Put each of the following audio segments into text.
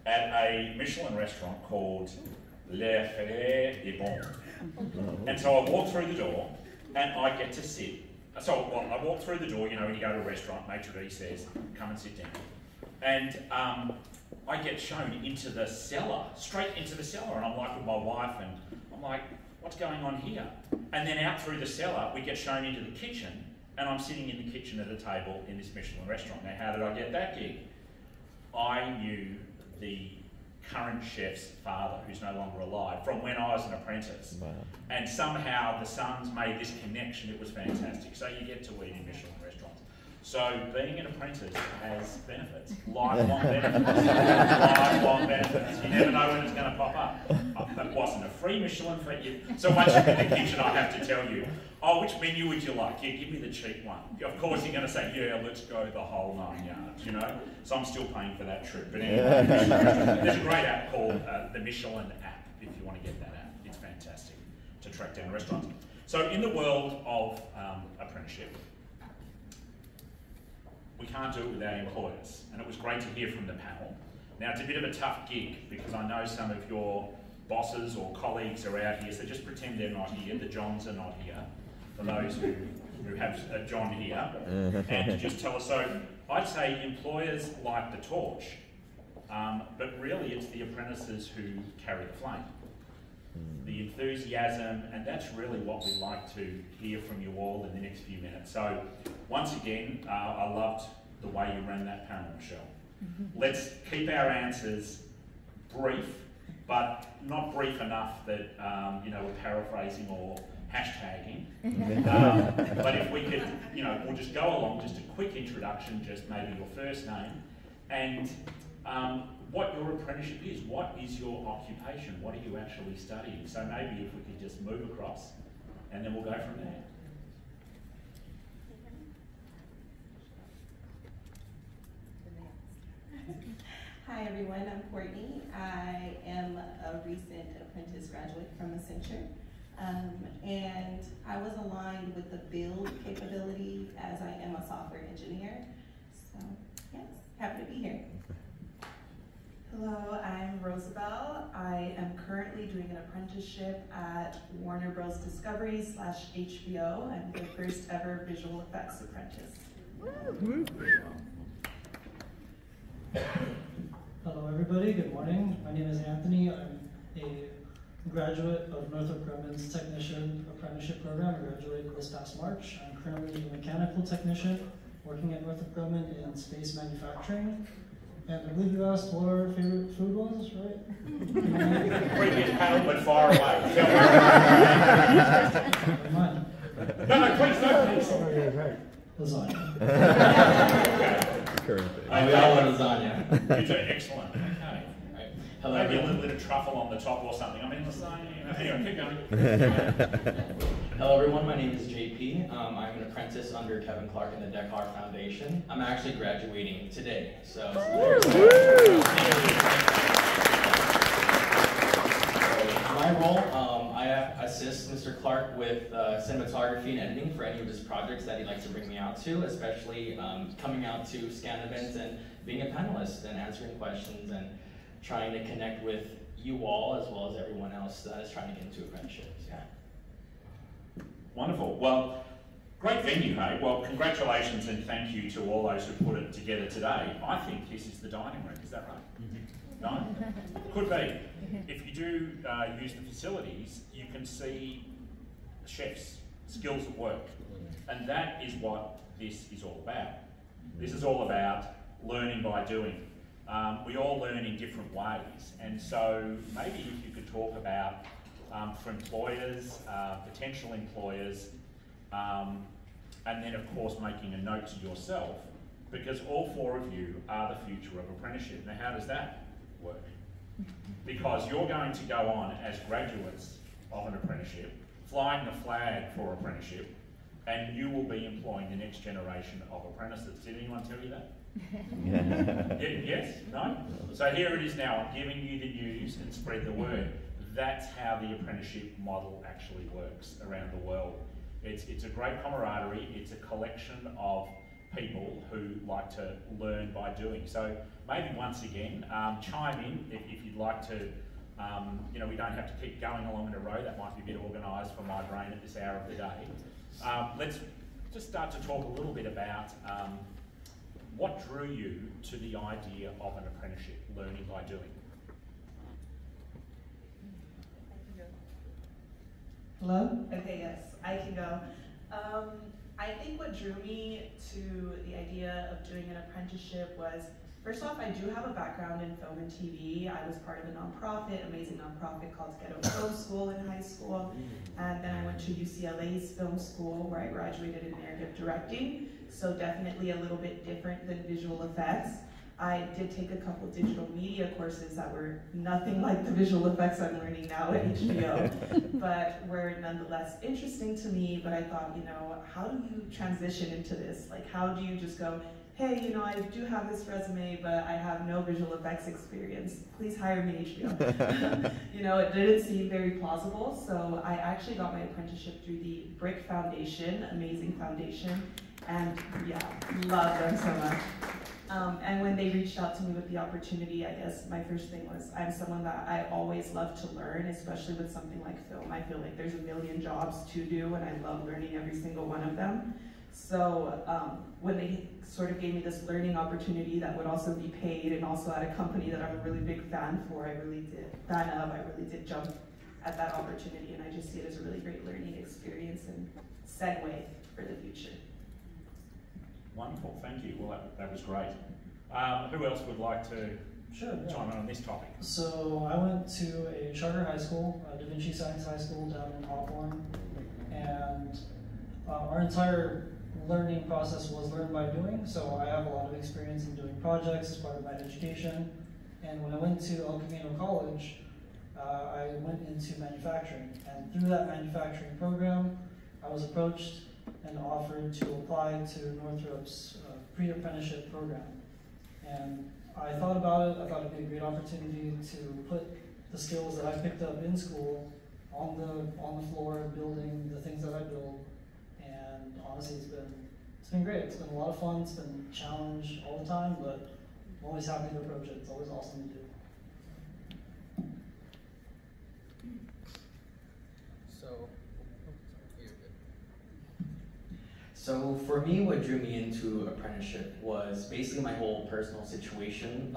at a Michelin restaurant called Le Ferrier et Bon. And so I walk through the door and I get to sit. So I walk through the door, you know, when you go to a restaurant, maitre d' says, come and sit down. And I get shown into the cellar, straight into the cellar, and I'm like with my wife, and I'm like, what's going on here? And then out through the cellar, we get shown into the kitchen, and I'm sitting in the kitchen at a table in this Michelin restaurant. Now, how did I get that gig? I knew the current chef's father, who's no longer alive, from when I was an apprentice. Wow. And somehow the sons made this connection. It was fantastic. So you get to eat in Michelin restaurants. So being an apprentice has benefits, lifelong benefits, lifelong benefits. You never know when it's going to pop up. That wasn't a free Michelin for you. So once you're in the kitchen, I have to tell you, oh, which menu would you like? Yeah, give me the cheap one. Of course, you're going to say, yeah, let's go the whole 9 yards, you know? So I'm still paying for that trip. But anyway, there's a great app called the Michelin app, if you want to get that app. It's fantastic to track down restaurants. So in the world of apprenticeship, we can't do it without employers. And it was great to hear from the panel. Now, it's a bit of a tough gig because I know some of your bosses or colleagues are out here, so just pretend they're not here. The Johns are not here, for those who have a John here. And to just tell us, so I'd say employers light the torch, but really it's the apprentices who carry the flame. The enthusiasm, and that's really what we'd like to hear from you all in the next few minutes. So once again, I loved the way you ran that panel, Michelle. Let's keep our answers brief, but not brief enough that you know, we're paraphrasing or hashtagging. But if we could, you know, we'll just go along, just a quick introduction, just maybe your first name, and what your apprenticeship is. What is your occupation? What are you actually studying? So maybe if we could just move across, and then we'll go from there. Hi everyone, I'm Courtney. I am a recent apprentice graduate from Accenture. And I was aligned with the build capability as I am a software engineer. So yes, happy to be here. Hello, I'm Rosabelle. I am currently doing an apprenticeship at Warner Bros. Discovery / HBO. I'm the first ever visual effects apprentice. Hello everybody, good morning. My name is Anthony. I'm a graduate of Northrop Grumman's Technician Apprenticeship Program. I graduated this past March. I'm currently a mechanical technician working at Northrop Grumman in space manufacturing. And I believe you asked what our favorite food was, right? Previous panel, but far away. Never mind. No, please. Lasagna. We all want lasagna. You do excellent. Okay. Hello, Maybe a everyone. little bit of truffle on the top or something. I mean, lasagna, you know. Anyway, keep going. Hello everyone, my name is JP. I'm an apprentice under Kevin Clark in the Dekar Foundation. I'm actually graduating today, so my role, I assist Mr. Clark with cinematography and editing for any of his projects that he'd like to bring me out to, especially coming out to SCAN events and being a panelist and answering questions and trying to connect with you all as well as everyone else that is trying to get into apprenticeships. Yeah. Wonderful. Well, great venue, hey? Well, congratulations and thank you to all those who put it together today. I think this is the dining room, is that right? No? Could be. If you do use the facilities, you can see chefs' skills at work. And that is what this is all about. This is all about learning by doing. We all learn in different ways. And so maybe if you could talk about for employers, potential employers, and then of course making a note to yourself, because all four of you are the future of apprenticeship. Now how does that work? Because you're going to go on as graduates of an apprenticeship, flying the flag for apprenticeship, and you will be employing the next generation of apprentices. Did anyone tell you that? Yes? No? So here it is now, I'm giving you the news and spread the word. That's how the apprenticeship model actually works around the world. It's a great camaraderie, it's a collection of people who like to learn by doing. So maybe once again, chime in if you'd like to. You know, we don't have to keep going along in a row. That might be a bit organised for my brain at this hour of the day. Let's just start to talk a little bit about what drew you to the idea of an apprenticeship, learning by doing. Hello? Okay, yes, I can go. I think what drew me to the idea of doing an apprenticeship was, first off, I do have a background in film and TV. I was part of a nonprofit, amazing nonprofit called Ghetto Film School in high school. And then I went to UCLA's film school where I graduated in narrative directing. So definitely a little bit different than visual effects. I did take a couple digital media courses that were nothing like the visual effects I'm learning now at HBO, but were nonetheless interesting to me. But I thought, you know, how do you transition into this? Like, how do you just go, hey, you know, I do have this resume, but I have no visual effects experience. Please hire me, HBO. You know, it didn't seem very plausible. So I actually got my apprenticeship through the Brick Foundation, amazing foundation. And yeah, love them so much. And when they reached out to me with the opportunity, I guess my first thing was, I'm someone that I always love to learn, especially with something like film. I feel like there's a million jobs to do, and I love learning every single one of them. So when they sort of gave me this learning opportunity that would also be paid, and also at a company that I'm a really big fan for, I really did jump at that opportunity, and I just see it as a really great learning experience and segue for the future. Wonderful, thank you. Well, that was great. Who else would like to chime in on this topic? So I went to a charter high school, Da Vinci Science High School down in Hawthorne, and our entire learning process was learn by doing. So I have a lot of experience in doing projects as part of my education. And when I went to El Camino College, I went into manufacturing. And through that manufacturing program, I was approached and offered to apply to Northrop's pre-apprenticeship program. And I thought about it. I thought it'd be a great opportunity to put the skills that I picked up in school on the floor, building the things that I build. And honestly, it's been great. It's been a lot of fun. It's been a challenge all the time, but I'm always happy to approach it. It's always awesome to do. So for me, what drew me into apprenticeship was basically my whole personal situation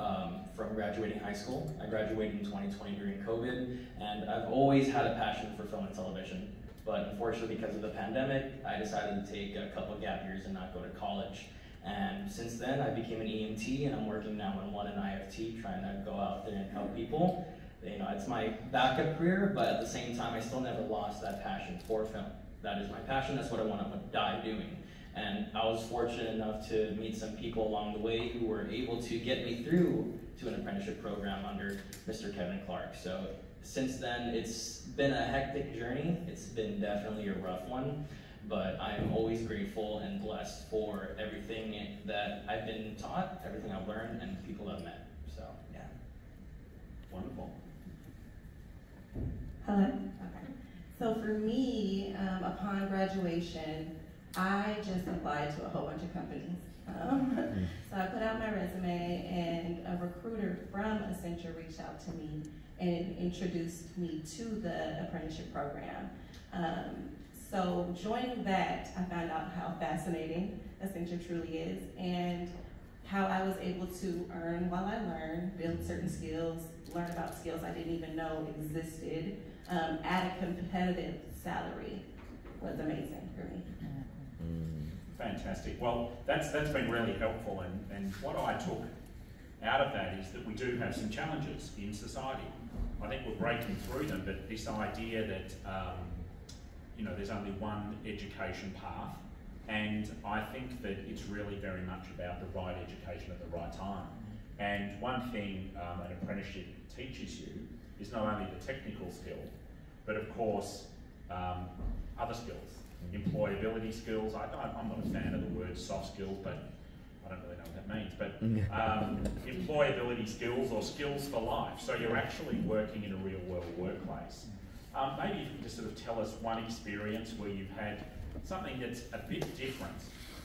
from graduating high school. I graduated in 2020 during COVID, and I've always had a passion for film and television. But unfortunately, because of the pandemic, I decided to take a couple gap years and not go to college. And since then, I became an EMT, and I'm working now in one in IFT, trying to go out there and help people. You know, it's my backup career, but at the same time, I still never lost that passion for film. That is my passion. That's what I want to die doing. And I was fortunate enough to meet some people along the way who were able to get me through to an apprenticeship program under Mr. Kevin Clark. So since then, it's been a hectic journey. It's been definitely a rough one, but I'm always grateful and blessed for everything that I've been taught, everything I've learned, and people I've met. So, yeah. Wonderful. Hello. Okay. So for me, upon graduation, I just applied to a whole bunch of companies. So I put out my resume, and a recruiter from Accenture reached out to me and introduced me to the apprenticeship program. So joining that, I found out how fascinating Accenture truly is, and how I was able to earn while I learned, build certain skills, learn about skills I didn't even know existed, at a competitive salary was amazing for me. Fantastic. Well, that's been really helpful, and what I took out of that is that we do have some challenges in society. I think we're breaking through them, but this idea that you know, there's only one education path, and I think that it's really very much about the right education at the right time. And one thing an apprenticeship teaches you is not only the technical skill, but of course other skills. Employability skills. I'm not a fan of the word soft skills, but I don't really know what that means. But employability skills, or skills for life. So you're actually working in a real world workplace. Maybe if you could just sort of tell us one experience where you've had something that's a bit different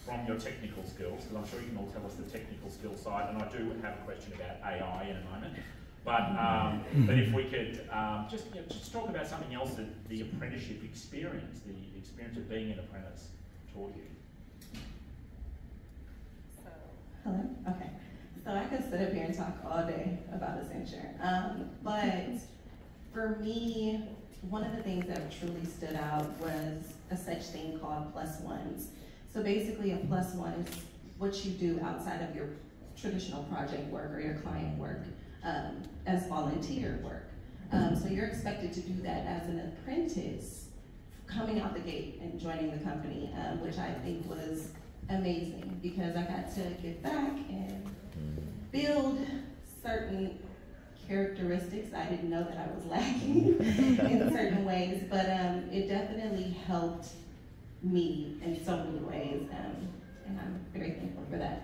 from your technical skills, because I'm sure you can all tell us the technical skill side, and I do have a question about AI in a moment. But if we could just talk about something else that the apprenticeship experience, the experience of being an apprentice, taught you. Hello? Okay. So I could sit up here and talk all day about Accenture. But for me, one of the things that truly stood out was a such thing called plus ones. So basically a plus one is what you do outside of your traditional project work or your client work as volunteer work. So you're expected to do that as an apprentice coming out the gate and joining the company, which I think was amazing because I got to give back and build certain characteristics I didn't know that I was lacking in certain ways, but it definitely helped me in so many ways, and I'm very thankful for that.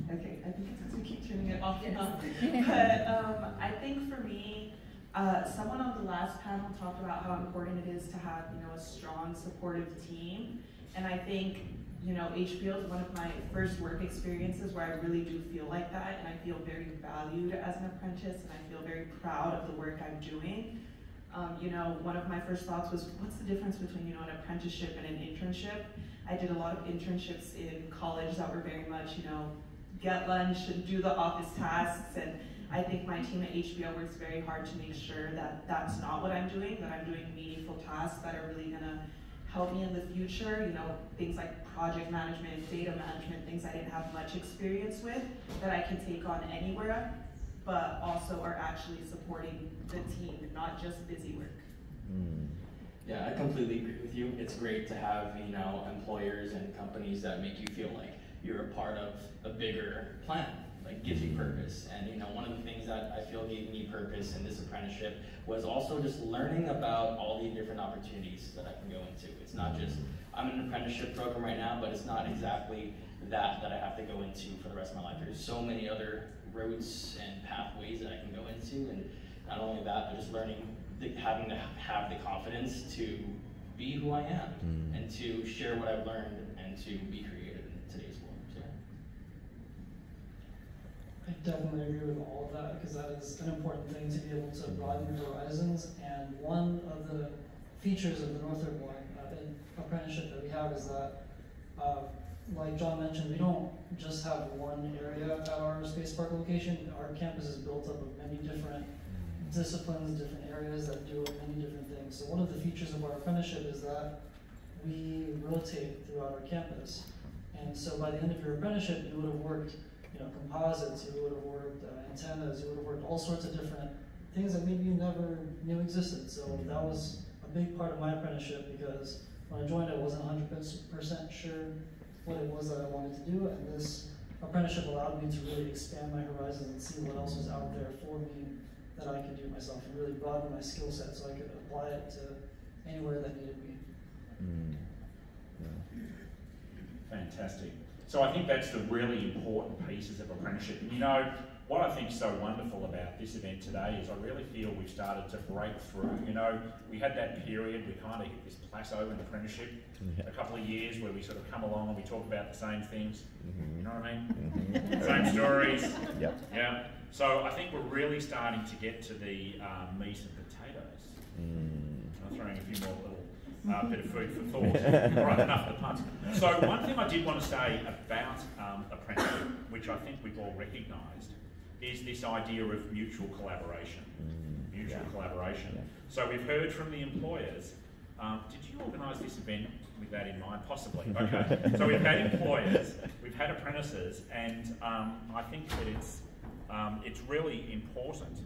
Okay, I think it's we keep turning it off and on. But I think for me, someone on the last panel talked about how important it is to have, a strong, supportive team. And I think, HBO is one of my first work experiences where I really do feel like that, and I feel very valued as an apprentice, and I feel very proud of the work I'm doing. One of my first thoughts was, what's the difference between, an apprenticeship and an internship? I did a lot of internships in college that were very much, get lunch and do the office tasks, and I think my team at HBO works very hard to make sure that that's not what I'm doing, that I'm doing meaningful tasks that are really gonna help me in the future, things like project management, data management, things I didn't have much experience with that I can take on anywhere, but also are actually supporting the team, not just busy work. Yeah, I completely agree with you. It's great to have, employers and companies that make you feel like you're a part of a bigger plan, like gives you purpose. And one of the things that I feel gave me purpose in this apprenticeship was also just learning about all the different opportunities that I can go into. It's not just, I'm in an apprenticeship program right now, but it's not exactly that I have to go into for the rest of my life. There's so many other routes and pathways that I can go into, and not only that, but just learning, having to have the confidence to be who I am and to share what I've learned and to be creative in today's world. So. I definitely agree with all of that because that is an important thing to be able to broaden your horizons. And one of the features of the Northrop One apprenticeship that we have is that, like John mentioned, we don't just have one area at our Space Park location. Our campus is built up of many different disciplines, different areas that do many different things. So one of the features of our apprenticeship is that we rotate throughout our campus. And so by the end of your apprenticeship, you would have worked composites, you would have worked antennas, you would have worked all sorts of different things that maybe you never knew existed. So that was a big part of my apprenticeship because when I joined, I wasn't 100% sure what it was that I wanted to do, and this apprenticeship allowed me to really expand my horizons and see what else was out there for me that I could do myself and really broaden my skill set so I could apply it to anywhere that needed me. Fantastic. So I think that's the really important pieces of apprenticeship. And what I think is so wonderful about this event today is I really feel we've started to break through. We had that period, we kind of hit this plateau in apprenticeship, a couple of years where we sort of come along and we talk about the same things. You know what I mean? Same stories. Yep. Yeah. So I think we're really starting to get to the meat and potatoes. I'm throwing a few more little bit of food for thought. All right, enough of the puns. So one thing I did want to say about apprenticeship, which I think we've all recognised, is this idea of mutual collaboration. Mutual collaboration. Yeah. So we've heard from the employers. Did you organise this event with that in mind? Possibly. Okay. So we've had employers, we've had apprentices, and I think that it's really important.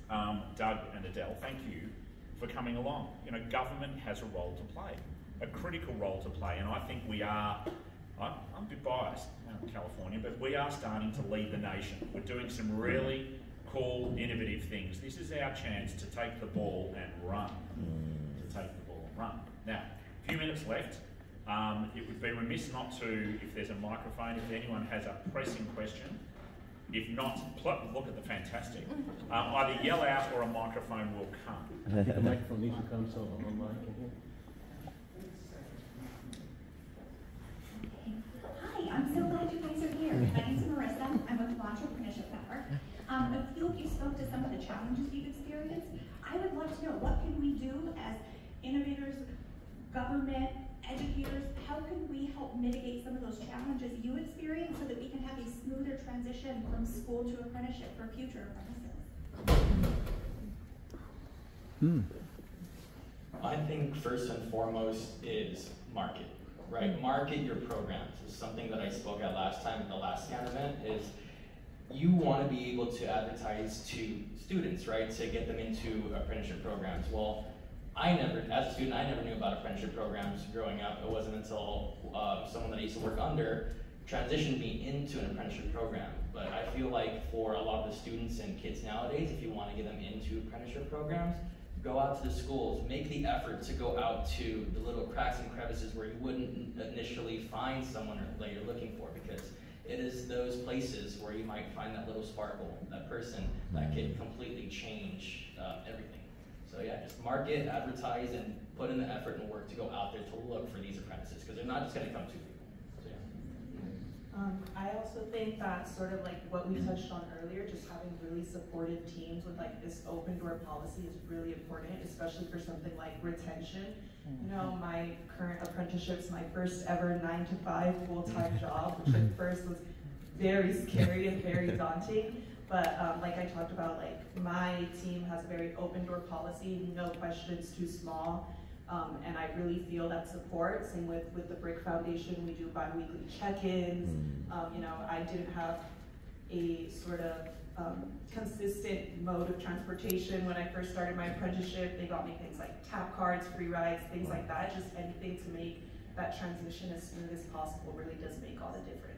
Doug and Adele, thank you for coming along. Government has a role to play, a critical role to play, and I think we are, I'm a bit biased in California, but we are starting to lead the nation. We're doing some really cool, innovative things. This is our chance to take the ball and run. Now, a few minutes left. It would be remiss not to, if there's a microphone, if anyone has a pressing question, If not, look at the fantastic. Either yell out or a microphone will come. The microphone needs to come so online can hear. Hi, I'm so glad you guys are here. My name's Marissa. I'm with Entrepreneurship Network. A few of you spoke to some of the challenges you've experienced. I would love to know, what can we do as innovators, government, educators? How can we help mitigate some of those challenges you experience so that we can have a smoother transition from school to apprenticeship for future apprentices? I think first and foremost is market, right? Market your programs. Is something that I spoke at last time at the last SCAN event. Is you want to be able to advertise to students, right, to get them into apprenticeship programs. Well, as a student, I never knew about apprenticeship programs growing up. It wasn't until someone that I used to work under transitioned me into an apprenticeship program. But I feel like for a lot of the students and kids nowadays, if you want to get them into apprenticeship programs, go out to the schools, make the effort to go out to the little cracks and crevices where you wouldn't initially find someone that you're looking for, because it is those places where you might find that little sparkle, that person that can completely change everything. So yeah, just market, advertise, and put in the effort and work to go out there to look for these apprentices, because they're not just going to come to people. So, yeah. I also think that sort of like what we touched on earlier, just having really supportive teams with like this open door policy is really important, especially for something like retention. You know, my current apprenticeship's my first ever 9-to-5 full-time job, which at first was very scary and very daunting. But like I talked about, like my team has a very open door policy, no questions too small. And I really feel that support. Same with the Brick Foundation, we do bi-weekly check-ins. You know, I didn't have a sort of consistent mode of transportation when I first started my apprenticeship. They got me things like tap cards, free rides, things like that. Just anything to make that transition as smooth as possible really does make all the difference.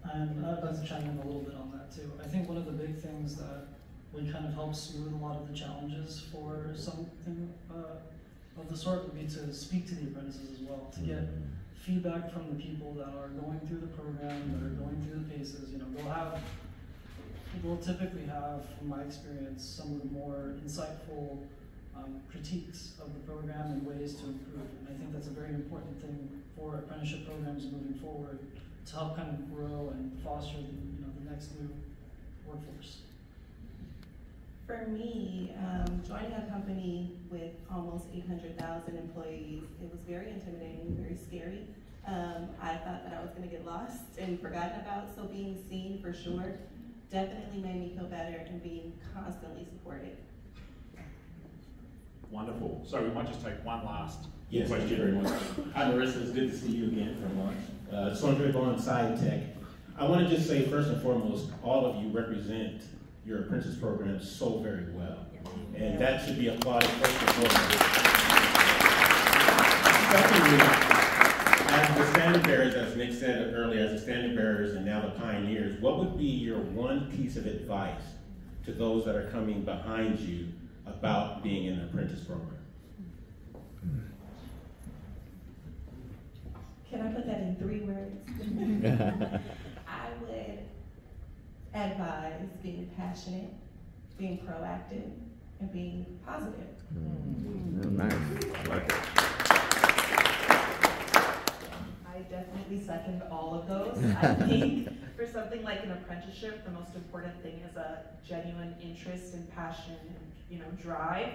And I'd like to chime in a little bit on that too. I think one of the big things that would kind of help smooth a lot of the challenges for something of the sort would be to speak to the apprentices as well, to get feedback from the people that are going through the program, that are going through the paces. You know, they'll typically have, from my experience, some of the more insightful critiques of the program and ways to improve. And I think that's a very important thing for apprenticeship programs moving forward, to help kind of grow and foster the next new workforce. For me, joining a company with almost 800,000 employees, it was very intimidating, very scary. I thought that I was going to get lost and forgotten about, so being seen for sure definitely made me feel better and being constantly supported. Wonderful. So we might just take one last Yes, question. thank you very much. Hi Marissa, it's good to see you again from lunch. Sondre Bond, SciTech. I want to just say first and foremost, all of you represent your apprentice program so very well. And that should be applauded first and foremost. Secondly, as the standard bearers, as Nick said earlier, as the standard bearers and now the pioneers, what would be your one piece of advice to those that are coming behind you about being in an apprentice program? Can I put that in 3 words? I would advise being passionate, being proactive, and being positive. Nice. I definitely second all of those. I think for something like an apprenticeship, the most important thing is a genuine interest and passion and drive.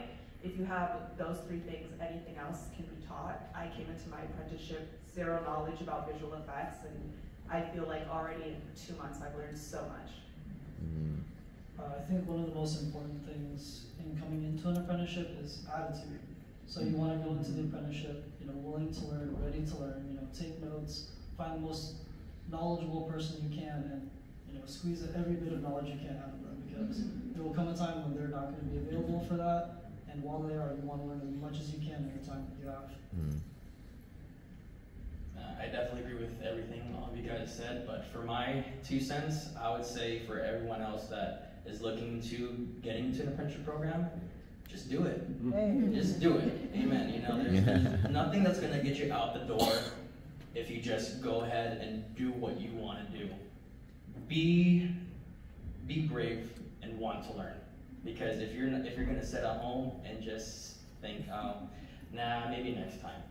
If you have those 3 things, anything else can be taught. I came into my apprenticeship 0 knowledge about visual effects, and I feel like already in 2 months I've learned so much. I think one of the most important things in coming into an apprenticeship is attitude. So you want to go into the apprenticeship, willing to learn, ready to learn, take notes, find the most knowledgeable person you can, and squeeze every bit of knowledge you can out of them, because there will come a time when they're not going to be available for that, and while they are, you want to learn as much as you can in the time that you have. I definitely agree with everything all of you guys said, but for my 2 cents, I would say for everyone else that is looking to get into an apprenticeship program, just do it. Just do it. Amen. There's nothing that's going to get you out the door if you just go ahead and do what you want to do. be brave and want to learn. Because if you're gonna sit at home and just think, nah, maybe next time.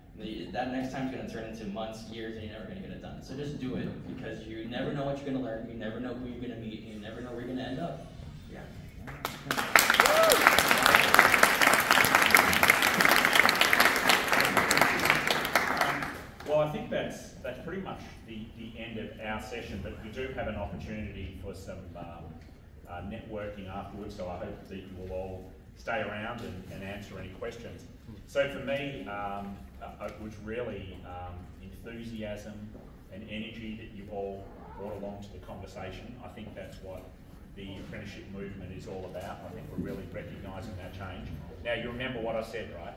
That next time is gonna turn into months, years, and you're never gonna get it done. So just do it, because you never know what you're gonna learn, you never know who you're gonna meet, and you never know where you're gonna end up. Yeah. Well, I think that's pretty much the end of our session, but we do have an opportunity for some networking afterwards, so I hope that you will all stay around and answer any questions. So for me, it was really enthusiasm and energy that you've all brought along to the conversation. I think that's what the apprenticeship movement is all about. I think we're really recognising that change. Now, you remember what I said, right?